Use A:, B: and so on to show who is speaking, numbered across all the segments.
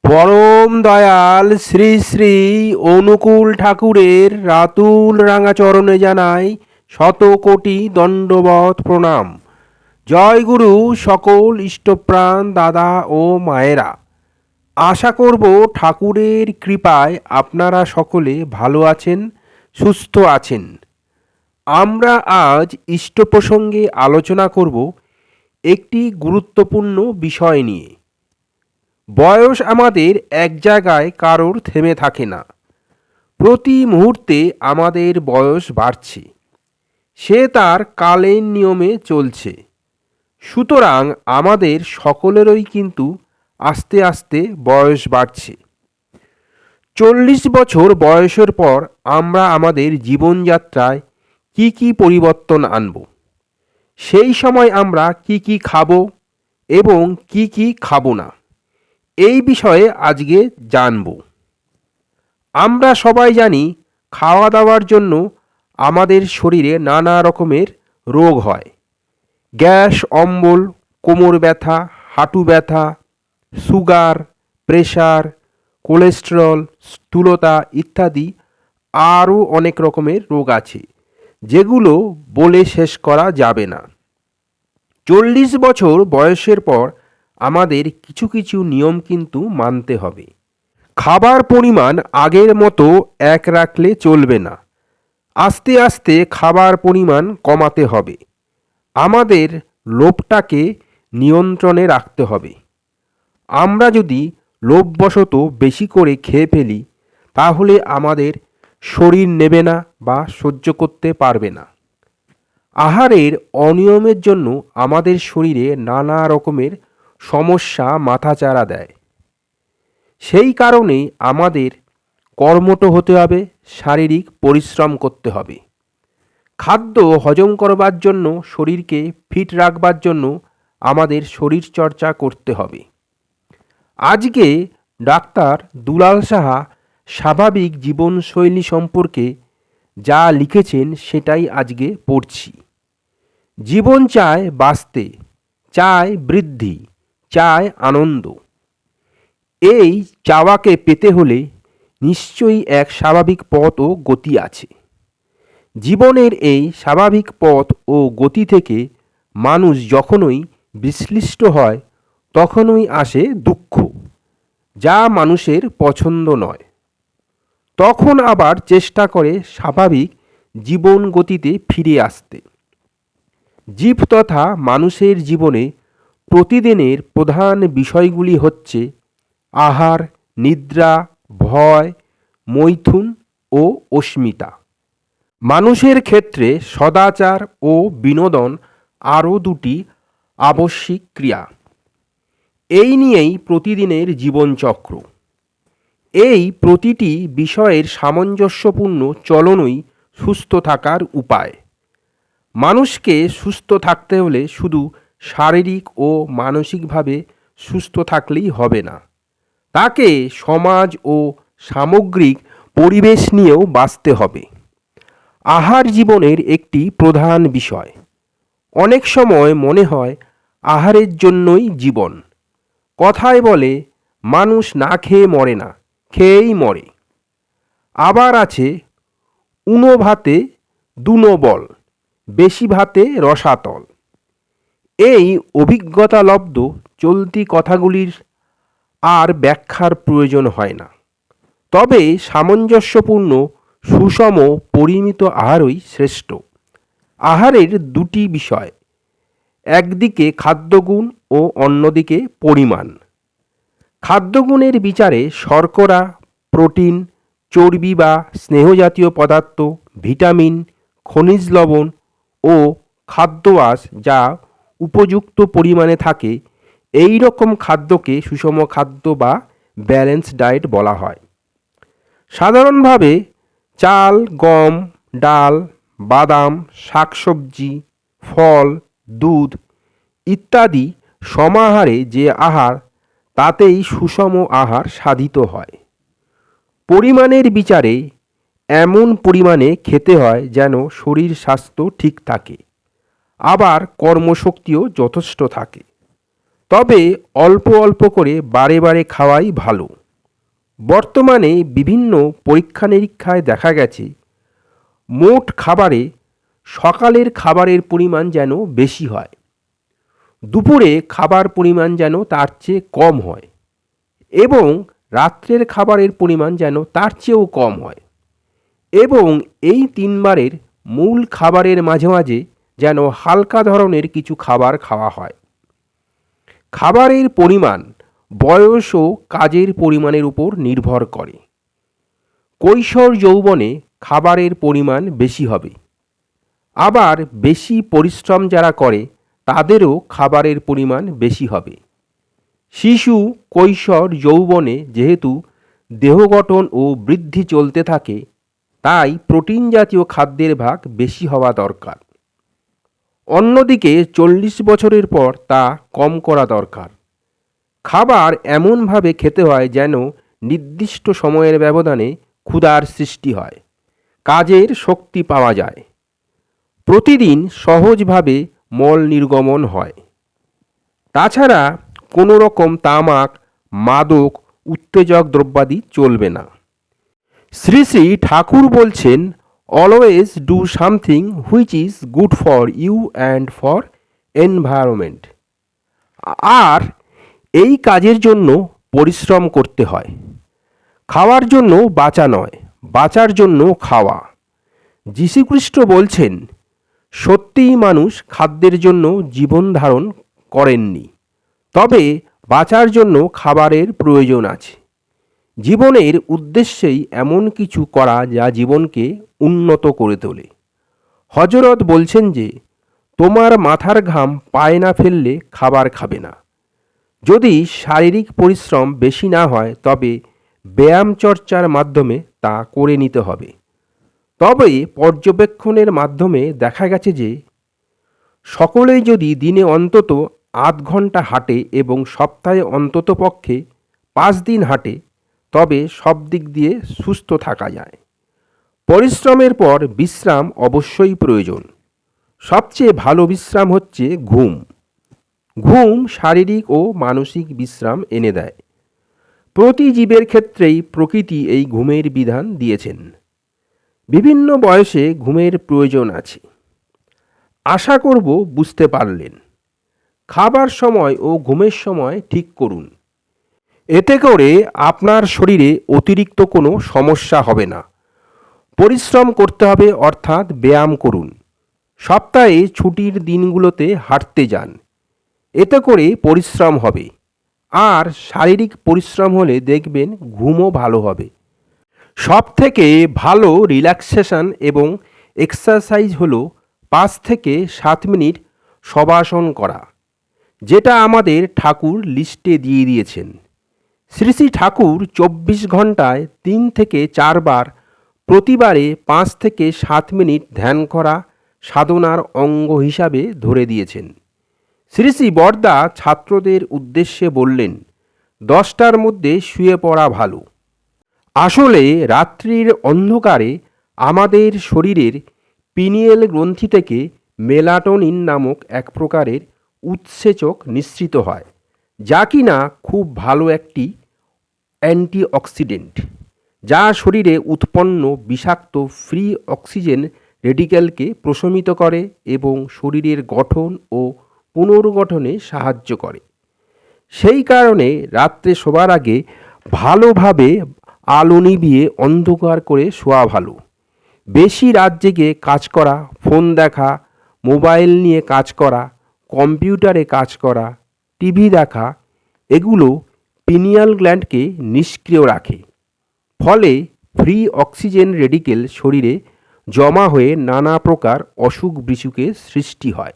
A: পরম দয়াল শ্রী শ্রী অনুকূল ঠাকুরের রাতুল রাঙা চরণে জানাই শত কোটি দণ্ডবত প্রণাম। জয় গুরু সকল ইষ্টপ্রাণ দাদা ও মায়েরা। আশা করব ঠাকুরের কৃপায় আপনারা সকলে ভালো আছেন, সুস্থ আছেন। আমরা আজ ইষ্ট প্রসঙ্গে আলোচনা করব একটি গুরুত্বপূর্ণ বিষয় নিয়ে। বয়স আমাদের এক জায়গায় কারোর থেমে থাকে না। প্রতি মুহূর্তে আমাদের বয়স বাড়ছে, সে তার কালের নিয়মে চলছে। সুতরাং আমাদের সকলেরই কিন্তু আস্তে আস্তে বয়স বাড়ছে। 40 বছর বয়সের পর আমরা আমাদের জীবনযাত্রায় কি কি পরিবর্তন আনব, সেই সময় আমরা কি কি খাবো এবং কি কি খাবো না, এই বিষয়ে আজকে জানব। আমরা সবাই জানি খাওয়া দাওয়ার জন্য আমাদের শরীরে নানা রকমের রোগ হয়। গ্যাস অম্বল, কোমর ব্যথা, হাঁটু ব্যথা, সুগার, প্রেশার, কোলেস্টেরল, স্থূলতা ইত্যাদি আরও অনেক রকমের রোগ আছে, যেগুলো বলে শেষ করা যাবে না। 40 বছর বয়সের পর আমাদের কিছু কিছু নিয়ম কিন্তু মানতে হবে। খাবার পরিমাণ আগের মতো এক রাখলে চলবে না, আস্তে আস্তে খাবার পরিমাণ কমাতে হবে। আমাদের লোভটাকে নিয়ন্ত্রণে রাখতে হবে। আমরা যদি লোভবশত বেশি করে খেয়ে ফেলি, তাহলে আমাদের শরীর নেবে না বা সহ্য করতে পারবে না। আহারের অনিয়মের জন্য আমাদের শরীরে নানা রকমের সমস্যা মাথাচাড়া দেয়। সেই কারণে আমাদের কর্মঠ হতে হবে, শারীরিক পরিশ্রম করতে হবে। খাদ্য হজম করবার জন্য, শরীরকে ফিট রাখবার জন্য আমাদের শরীরচর্চা করতে হবে। আজকে ডাক্তার দুলাল সাহা স্বাভাবিক জীবনশৈলী সম্পর্কে যা লিখেছেন সেটাই আজকে পড়ছি। জীবন চায় বাঁচতে, চায় বৃদ্ধি, চায় আনন্দ। এই চাওয়াকে পেতে হলে নিশ্চয়ই এক স্বাভাবিক পথ ও গতি আছে। জীবনের এই স্বাভাবিক পথ ও গতি থেকে মানুষ যখনই বিশ্লিষ্ট হয়, তখনই আসে দুঃখ, যা মানুষের পছন্দ নয়। তখন আবার চেষ্টা করে স্বাভাবিক জীবন গতিতে ফিরে আসতে। জীব তথা মানুষের জীবনে প্রতিদিনের প্রধান বিষয়গুলি হচ্ছে আহার, নিদ্রা, ভয়, মৈথুন ও অস্মিতা। মানুষের ক্ষেত্রে সদাচার ও বিনোদন আরও দুটি আবশ্যিক ক্রিয়া। এই নিয়েই প্রতিদিনের জীবনচক্র। এই প্রতিটি বিষয়ের সামঞ্জস্যপূর্ণ চলনই সুস্থ থাকার উপায়। মানুষকে সুস্থ থাকতে হলে শুধু শারীরিক ও মানসিকভাবে সুস্থ থাকলেই হবে না, তাকে সমাজ ও সামগ্রিক পরিবেশ নিয়েও বাঁচতে হবে। আহার জীবনের একটি প্রধান বিষয়। অনেক সময় মনে হয় আহারের জন্যই জীবন। কথায় বলে মানুষ না খেয়ে মরে না, খেয়েই মরে। আবার আছে উনো ভাতে দুনো বল, বেশি ভাতে রসাতল। এই অভিজ্ঞতালব্ধ চলতি কথাগুলির আর ব্যাখ্যার প্রয়োজন হয় না। তবে সামঞ্জস্যপূর্ণ সুষম পরিমিত আহারই শ্রেষ্ঠ। আহারের দুটি বিষয়, একদিকে খাদ্যগুণ ও অন্যদিকে পরিমাণ। খাদ্যগুণের বিচারে শর্করা, প্রোটিন, চর্বি বা স্নেহজাতীয় পদার্থ, ভিটামিন, খনিজ লবণ ও খাদ্যআঁশ যা উপযুক্ত পরিমাণে থাকে, এই রকম খাদ্যকে সুষম খাদ্য বা ব্যালেন্স ডায়েট বলা হয়। সাধারণভাবে চাল, গম, ডাল, বাদাম, শাকসবজি, ফল, দুধ ইত্যাদি সমাহারে যে আহার, তাতেই সুষম আহার সাধিত হয়। পরিমাণের বিচারে এমন পরিমাণে খেতে হয় যেন শরীর স্বাস্থ্য ঠিক থাকে, আবার কর্মশক্তিও যথেষ্ট থাকে। তবে অল্প অল্প করে বারে বারে খাওয়াই ভালো। বর্তমানে বিভিন্ন পরীক্ষা নিরীক্ষায় দেখা গেছে মোট খাবারে সকালের খাবারের পরিমাণ যেন বেশি হয়, দুপুরে খাবার পরিমাণ যেন তার চেয়ে কম হয় এবং রাত্রের খাবারের পরিমাণ যেন তার চেয়েও কম হয় এবং এই তিনবারের মূল খাবারের মাঝে মাঝে যেন হালকা ধরনের কিছু খাবার খাওয়া হয়। খাবারের পরিমাণ বয়স ও কাজের পরিমাণের উপর নির্ভর করে। কৈশোর যৌবনে খাবারের পরিমাণ বেশি হবে, আবার বেশি পরিশ্রম যারা করে তাদেরও খাবারের পরিমাণ বেশি হবে। শিশু কৈশোর যৌবনে যেহেতু দেহ গঠন ও বৃদ্ধি চলতে থাকে, তাই প্রোটিন জাতীয় খাদ্যের ভাগ বেশি হওয়া দরকার। অন্যদিকে 40 বছরের পর তা কম করা দরকার। খাবার এমনভাবে খেতে হয় যেন নির্দিষ্ট সময়ের ব্যবধানে ক্ষুধার সৃষ্টি হয়, কাজের শক্তি পাওয়া যায়, প্রতিদিন সহজভাবে মল নির্গমন হয়। তাছাড়া কোনো রকম তামাক, মাদক, উত্তেজক দ্রব্যাদি চলবে না। শ্রী শ্রী ঠাকুর বলছেন, always do something which is good for you and for environment. আর এই কাজের জন্য পরিশ্রম করতে হয়। খাওয়ার জন্য বাঁচা নয়, বাঁচার জন্য খাওয়া। যীশুখ্রিস্ট বলছেন, সত্যিই মানুষ খাদ্যের জন্য জীবন ধারণ করেননি, তবে বাঁচার জন্য খাবারের প্রয়োজন আছে। জীবনের উদ্দেশ্যেই এমন কিছু করা যা জীবনকে উন্নত করে তোলে। হযরত বলছেন যে, তোমার মাথার ঘাম পায়ে না ফেললে খাবার খাবে না। যদি শারীরিক পরিশ্রম বেশি না হয় তবে ব্যায়াম চর্চার মাধ্যমে তা করে নিতে হবে। তবে পর্যবেক্ষণের মাধ্যমে দেখা গেছে যে সকলেই যদি দিনে অন্তত আধ ঘন্টা হাঁটে এবং সপ্তাহে অন্তত পক্ষে 5 দিন হাঁটে, তবে সব দিক দিয়ে সুস্থ থাকা যায়। পরিশ্রমের পর বিশ্রাম অবশ্যই প্রয়োজন। সবচেয়ে ভালো বিশ্রাম হচ্ছে ঘুম। ঘুম শারীরিক ও মানসিক বিশ্রাম এনে দেয়। প্রতি জীবের ক্ষেত্রেই প্রকৃতি এই ঘুমের বিধান দিয়েছেন। বিভিন্ন বয়সে ঘুমের প্রয়োজন আছে। আশা করব বুঝতে পারলেন। খাবার সময় ও ঘুমের সময় ঠিক করুন। এতে করে আপনার শরীরে অতিরিক্ত কোনো সমস্যা হবে না। পরিশ্রম করতে হবে, অর্থাৎ ব্যায়াম করুন। সপ্তাহে ছুটির দিনগুলোতে হাঁটতে যান। এতে করে পরিশ্রম হবে, আর শারীরিক পরিশ্রম হলে দেখবেন ঘুমও ভালো হবে। সব থেকে ভালো রিল্যাক্সেশন এবং এক্সারসাইজ হলো 5 থেকে 7 মিনিট শবাসন করা, যেটা আমাদের ঠাকুর লিস্টে দিয়ে দিয়েছেন। শ্রী শ্রী ঠাকুর 24 ঘন্টায় 3 থেকে 4 বার, প্রতিবারে 5 থেকে 7 মিনিট ধ্যান করা সাধনার অঙ্গ হিসাবে ধরে দিয়েছেন। শ্রী শ্রী বরদা ছাত্রদের উদ্দেশ্যে বললেন, 10টার মধ্যে শুয়ে পড়া ভালো। আসলে রাত্রির অন্ধকারে আমাদের শরীরের পিনিয়েল গ্রন্থি থেকে মেলাটোনিন নামক এক প্রকারের উৎসেচক নিঃসৃত হয়, যা কিনা খুব ভালো একটি অ্যান্টিঅক্সিডেন্ট, যা শরীরে উৎপন্ন বিষাক্ত ফ্রি অক্সিজেন রেডিক্যালকে প্রশমিত করে এবং শরীরের গঠন ও পুনর্গঠনে সাহায্য করে। সেই কারণে রাত্রে শোবার আগে ভালোভাবে আলো নিভিয়ে অন্ধকার করে শোয়া ভালো। বেশি রাত জেগে কাজ করা, ফোন দেখা, মোবাইল নিয়ে কাজ করা, কম্পিউটারে কাজ করা, টিভি দেখা, এগুলো পিনিয়াল গ্ল্যান্ডকে নিষ্ক্রিয় রাখে। ফলে ফ্রি অক্সিজেন রেডিকেল শরীরে জমা হয়ে নানা প্রকার অসুখ বিসুখের সৃষ্টি হয়।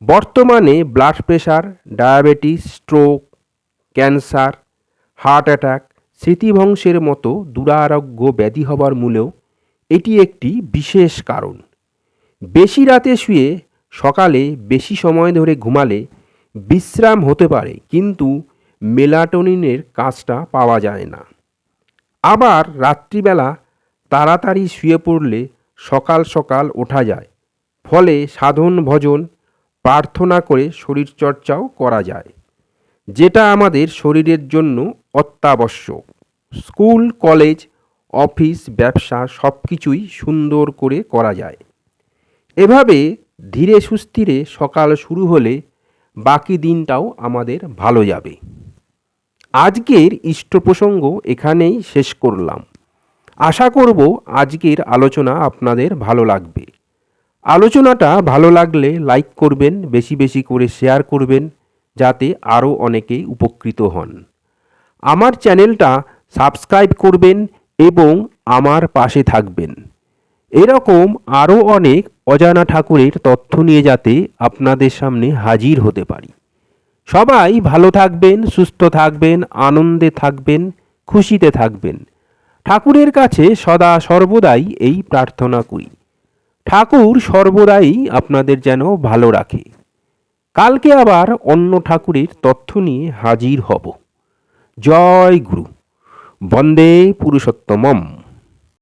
A: বর্তমানে blood pressure, diabetes, stroke, cancer, heart attack, স্মৃতিভ্রংশের মতো দুরারোগ্য ব্যাধি হবার মূলেও এটি একটি বিশেষ কারণ। বেশি রাতে শুয়ে সকালে বেশি সময় ধরে ঘুমালে বিশ্রাম হতে পারে, কিন্তু মেলাটোনিনের কাজটা পাওয়া যায় না। আবার রাত্রিবেলা তাড়াতাড়ি শুয়ে পড়লে সকাল সকাল ওঠা যায়, ফলে সাধন ভজন প্রার্থনা করে শরীরচর্চাও করা যায়। যেটা আমাদের শরীরের জন্য অত্যাবশ্যক। স্কুল, কলেজ, অফিস, ব্যবসা সব কিছুই সুন্দর করে করা যায়। এভাবে ধীরে সুস্থিরে সকাল শুরু হলে বাকি দিনটাও আমাদের ভালো যাবে। আজকের ইষ্ট প্রসঙ্গ এখানেই শেষ করলাম। আশা করব আজকের আলোচনা আপনাদের ভালো লাগবে। আলোচনাটা ভালো লাগলে লাইক করবেন, বেশি বেশি করে শেয়ার করবেন, যাতে আরও অনেকেই উপকৃত হন। আমার চ্যানেলটা সাবস্ক্রাইব করবেন এবং আমার পাশে থাকবেন। এরকম আরও অনেক অজানা ঠাকুরের তথ্য নিয়ে যাতে আপনাদের সামনে হাজির হতে পারি। সবাই ভালো থাকবেন, সুস্থ থাকবেন, আনন্দে থাকবেন, খুশিতে থাকবেন। ঠাকুরের কাছে সদা সর্বদাই এই প্রার্থনা করি, ঠাকুর সর্বদাই আপনাদের যেন ভালো রাখে। কালকে আবার অন্য ঠাকুরের তথ্য নিয়ে হাজির হব। জয় গুরু। বন্দে পুরুষোত্তমম।